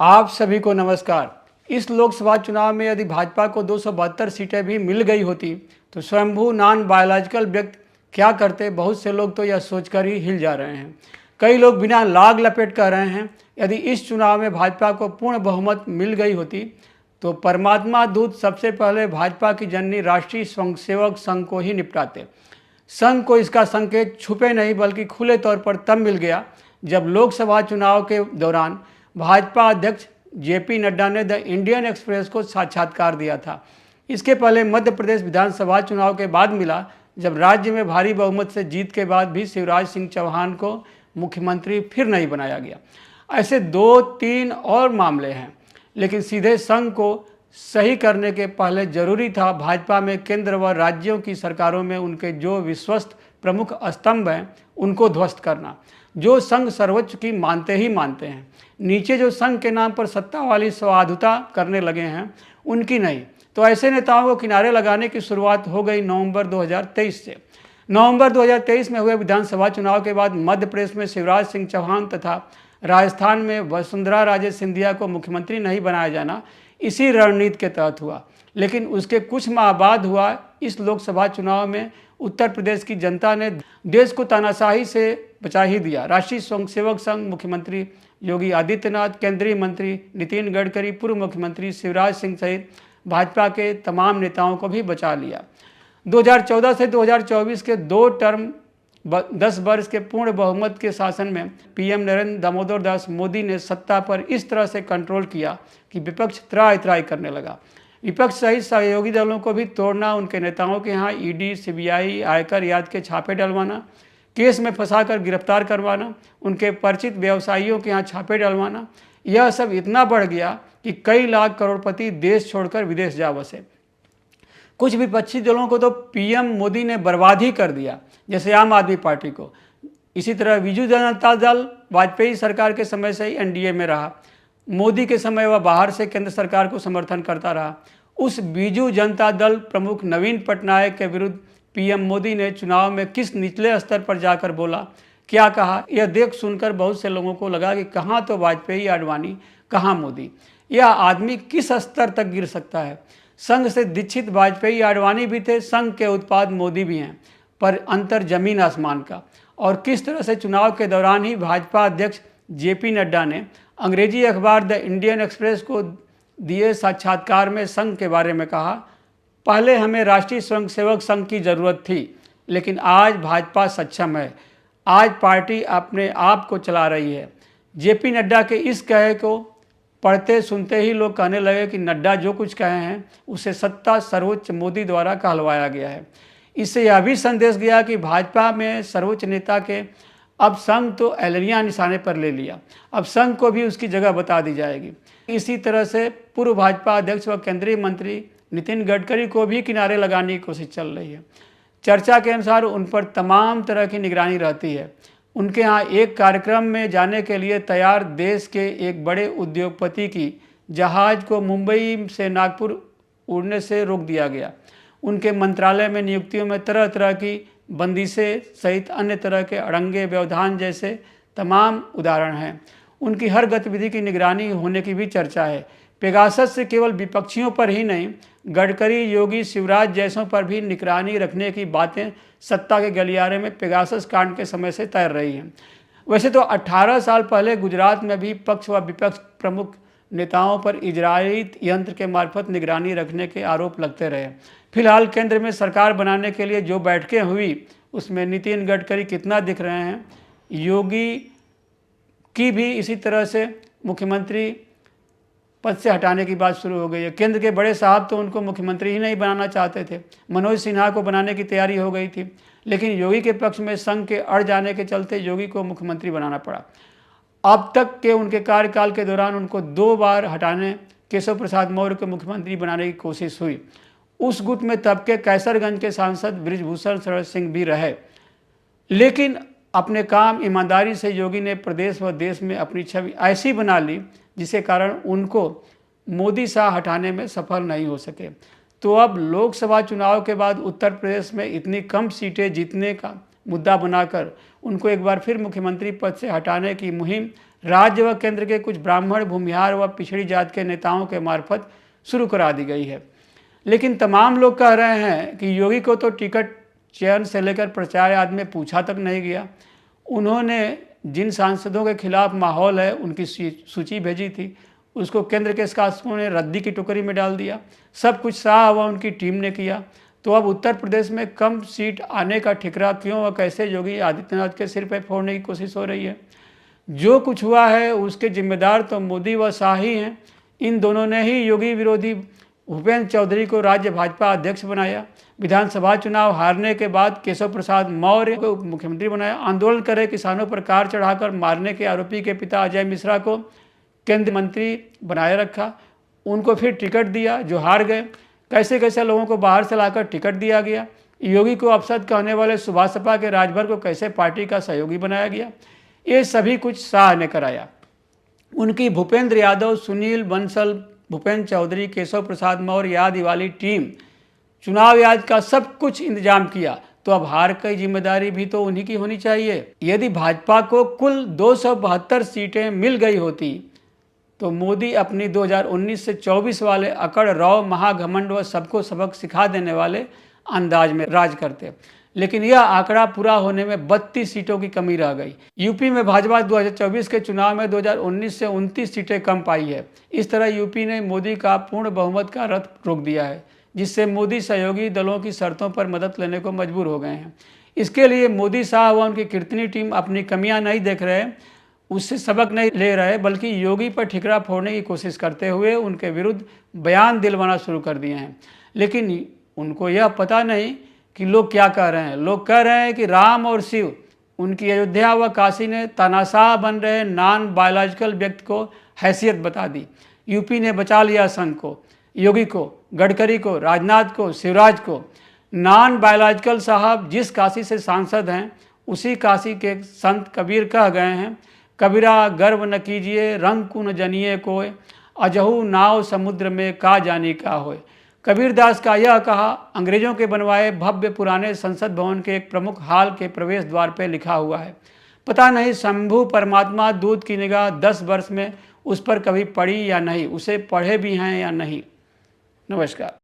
आप सभी को नमस्कार। इस लोकसभा चुनाव में यदि भाजपा को 272 सीटें भी मिल गई होती तो स्वयंभू नॉन बायोलॉजिकल व्यक्ति क्या करते, बहुत से लोग तो यह सोचकर ही हिल जा रहे हैं। कई लोग बिना लाग लपेट कह रहे हैं, यदि इस चुनाव में भाजपा को पूर्ण बहुमत मिल गई होती तो परमात्मा दूत सबसे पहले भाजपा की जननी राष्ट्रीय स्वयंसेवक संघ को ही निपटाते। संघ को इसका संकेत छुपे नहीं बल्कि खुले तौर पर तब मिल गया जब लोकसभा चुनाव के दौरान भाजपा अध्यक्ष जेपी नड्डा ने द इंडियन एक्सप्रेस को साक्षात्कार दिया था। इसके पहले मध्य प्रदेश विधानसभा चुनाव के बाद मिला, जब राज्य में भारी बहुमत से जीत के बाद भी शिवराज सिंह चौहान को मुख्यमंत्री फिर नहीं बनाया गया। ऐसे 2-3 और मामले हैं, लेकिन सीधे संघ को सही करने के पहले जरूरी था भाजपा में केंद्र व राज्यों की सरकारों में उनके जो विश्वस्त प्रमुख स्तंभ हैं उनको ध्वस्त करना, जो संघ सर्वोच्च की मानते ही मानते हैं। नीचे जो संघ के नाम पर सत्ता वाली स्वाधुता करने लगे हैं उनकी नहीं। तो ऐसे नेताओं को किनारे लगाने की शुरुआत हो गई नवंबर 2023 से। नवंबर 2023 में हुए विधानसभा चुनाव के बाद मध्य प्रदेश में शिवराज सिंह चौहान तथा राजस्थान में वसुंधरा राजे सिंधिया को मुख्यमंत्री नहीं बनाया जाना इसी रणनीति के तहत हुआ। लेकिन उसके कुछ माह बाद हुआ इस लोकसभा चुनाव में उत्तर प्रदेश की जनता ने देश को तानाशाही से बचा ही दिया। राष्ट्रीय स्वयंसेवक संघ, मुख्यमंत्री योगी आदित्यनाथ, केंद्रीय मंत्री नितिन गडकरी, पूर्व मुख्यमंत्री शिवराज सिंह सहित भाजपा के तमाम नेताओं को भी बचा लिया। 2014 से 2024 के 2 टर्म 10 वर्ष के पूर्ण बहुमत के शासन में पीएम नरेंद्र दामोदर दास मोदी ने सत्ता पर इस तरह से कंट्रोल किया कि विपक्ष त्राही त्राही करने लगा। विपक्ष सहित सहयोगी दलों को भी तोड़ना, उनके नेताओं के यहाँ ईडी, सीबीआई, आयकर याद के छापे डलवाना, केस में फंसाकर गिरफ्तार करवाना, उनके परिचित व्यवसायियों के यहाँ छापे डलवाना, यह सब इतना बढ़ गया कि कई लाख करोड़पति देश छोड़कर विदेश जा बसे। कुछ विपक्षी दलों को तो पीएम मोदी ने बर्बाद ही कर दिया, जैसे आम आदमी पार्टी को। इसी तरह बीजू जनता दल वाजपेयी सरकार के समय से ही एनडीए में रहा। मोदी के समय वह बाहर से केंद्र सरकार को समर्थन करता रहा। उस बीजू जनता दल प्रमुख नवीन पटनायक के विरुद्ध पीएम मोदी ने चुनाव में किस निचले स्तर पर जाकर बोला, क्या कहा, यह देख सुनकर बहुत से लोगों को लगा कि कहाँ तो वाजपेयी, आडवाणी, कहाँ मोदी। यह आदमी किस स्तर तक गिर सकता है। संघ से दीक्षित वाजपेयी, आडवाणी भी थे, संघ के उत्पाद मोदी भी हैं, पर अंतर जमीन आसमान का। और किस तरह से चुनाव के दौरान ही भाजपा अध्यक्ष जेपी नड्डा ने अंग्रेजी अखबार द इंडियन एक्सप्रेस को दिए साक्षात्कार में संघ के बारे में कहा, पहले हमें राष्ट्रीय स्वयंसेवक संघ की ज़रूरत थी, लेकिन आज भाजपा सक्षम है। आज पार्टी अपने आप को चला रही है। जेपी नड्डा के इस कहे को पढ़ते सुनते ही लोग कहने लगे कि नड्डा जो कुछ कहे हैं उसे सत्ता सर्वोच्च मोदी द्वारा कहलवाया गया है। इससे यह भी संदेश गया कि भाजपा में सर्वोच्च नेता के अब संघ तो एलनिया निशाने पर ले लिया, अब संघ को भी उसकी जगह बता दी जाएगी। इसी तरह से पूर्व भाजपा अध्यक्ष व केंद्रीय मंत्री नितिन गडकरी को भी किनारे लगाने की कोशिश चल रही है। चर्चा के अनुसार उन पर तमाम तरह की निगरानी रहती है। उनके यहाँ एक कार्यक्रम में जाने के लिए तैयार देश के एक बड़े उद्योगपति की जहाज़ को मुंबई से नागपुर उड़ने से रोक दिया गया। उनके मंत्रालय में नियुक्तियों में तरह तरह की बंदिशें सहित अन्य तरह के अड़ंगे व्यवधान जैसे तमाम उदाहरण हैं। उनकी हर गतिविधि की निगरानी होने की भी चर्चा है। पेगासस से केवल विपक्षियों पर ही नहीं, गडकरी, योगी, शिवराज जैसों पर भी निगरानी रखने की बातें सत्ता के गलियारे में पेगासस कांड के समय से तैर रही हैं। वैसे तो 18 साल पहले गुजरात में भी पक्ष व विपक्ष प्रमुख नेताओं पर इजरायली यंत्र के मार्फत निगरानी रखने के आरोप लगते रहे। फिलहाल केंद्र में सरकार बनाने के लिए जो बैठकें हुई उसमें नितिन गडकरी कितना दिख रहे हैं। योगी की भी इसी तरह से मुख्यमंत्री पद से हटाने की बात शुरू हो गई है। केंद्र के बड़े साहब तो उनको मुख्यमंत्री ही नहीं बनाना चाहते थे। मनोज सिन्हा को बनाने की तैयारी हो गई थी, लेकिन योगी के पक्ष में संघ के अड़ जाने के चलते योगी को मुख्यमंत्री बनाना पड़ा। अब तक के उनके कार्यकाल के दौरान उनको 2 बार हटाने केशव प्रसाद मौर्य को मुख्यमंत्री बनाने की कोशिश हुई। उस गुट में तब के कैसरगंज के सांसद बृजभूषण शरण सिंह भी रहे, लेकिन अपने काम ईमानदारी से योगी ने प्रदेश व देश में अपनी छवि ऐसी बना ली जिसके कारण उनको मोदी शाह हटाने में सफल नहीं हो सके। तो अब लोकसभा चुनाव के बाद उत्तर प्रदेश में इतनी कम सीटें जीतने का मुद्दा बनाकर उनको एक बार फिर मुख्यमंत्री पद से हटाने की मुहिम राज्य व केंद्र के कुछ ब्राह्मण, भूमिहार व पिछड़ी जात के नेताओं के मार्फत शुरू करा दी गई है। लेकिन तमाम लोग कह रहे हैं कि योगी को तो टिकट चयन से लेकर प्रचार आदि में पूछा तक नहीं गया। उन्होंने जिन सांसदों के खिलाफ माहौल है उनकी सूची भेजी थी, उसको केंद्र के शासकों ने रद्दी की टोकरी में डाल दिया। सब कुछ शाह व उनकी टीम ने किया। तो अब उत्तर प्रदेश में कम सीट आने का ठिकरा क्यों व कैसे योगी आदित्यनाथ के सिर पर फोड़ने की कोशिश हो रही है? जो कुछ हुआ है उसके जिम्मेदार तो मोदी व शाह ही हैं। इन दोनों ने ही योगी विरोधी भूपेंद्र चौधरी को राज्य भाजपा अध्यक्ष बनाया। विधानसभा चुनाव हारने के बाद केशव प्रसाद मौर्य को उप मुख्यमंत्री बनाया। आंदोलन करे किसानों पर कार चढ़ाकर मारने के आरोपी के पिता अजय मिश्रा को केंद्रीय मंत्री बनाए रखा। उनको फिर टिकट दिया जो हार गए। कैसे कैसे लोगों को बाहर से लाकर टिकट दिया गया। योगी को अपशब्द कहने वाले सुभाष सपा के राजभर को कैसे पार्टी का सहयोगी बनाया गया। ये सभी कुछ शाह ने कराया। उनकी भूपेंद्र यादव, सुनील बंसल, भूपेंद्र चौधरी, केशव प्रसाद मौर्य आदि वाली टीम चुनाव आयोग का सब कुछ इंतजाम किया। तो अब हार की जिम्मेदारी भी तो उन्हीं की होनी चाहिए। यदि भाजपा को कुल 272 सीटें मिल गई होती तो मोदी अपनी 2019 से 24 वाले अकड़, रौ, महाघमंड व सबको सबक सिखा देने वाले अंदाज में राज करते। लेकिन यह आंकड़ा पूरा होने में 32 सीटों की कमी रह गई। यूपी में भाजपा 2024 के चुनाव में 2019 से 29 सीटें कम पाई है। इस तरह यूपी ने मोदी का पूर्ण बहुमत का रथ रोक दिया है, जिससे मोदी सहयोगी दलों की शर्तों पर मदद लेने को मजबूर हो गए हैं। इसके लिए मोदी साहब व उनकी कीर्तनी टीम अपनी कमियां नहीं देख रहे, उससे सबक नहीं ले रहे, बल्कि योगी पर ठिकरा फोड़ने की कोशिश करते हुए उनके विरुद्ध बयान दिलवाना शुरू कर दिए हैं। लेकिन उनको यह पता नहीं कि लोग क्या कह रहे हैं। लोग कह रहे हैं कि राम और शिव, उनकी अयोध्या व काशी ने तानाशाह बन रहे नॉन बायोलॉजिकल व्यक्ति को हैसियत बता दी। यूपी ने बचा लिया संघ को, योगी को, गडकरी को, राजनाथ को, शिवराज को। नॉन बायोलॉजिकल साहब जिस काशी से सांसद हैं उसी काशी के संत कबीर कह गए हैं, कबीरा गर्व न कीजिए रंग को न जनिए कोय, अजहू नाव समुद्र में का जानी का होय। कबीरदास का यह कहा अंग्रेजों के बनवाए भव्य पुराने संसद भवन के एक प्रमुख हाल के प्रवेश द्वार पर लिखा हुआ है। पता नहीं शंभू परमात्मा दूत की निगाह 10 वर्ष में उस पर कभी पड़ी या नहीं, उसे पढ़े भी हैं या नहीं। नमस्कार।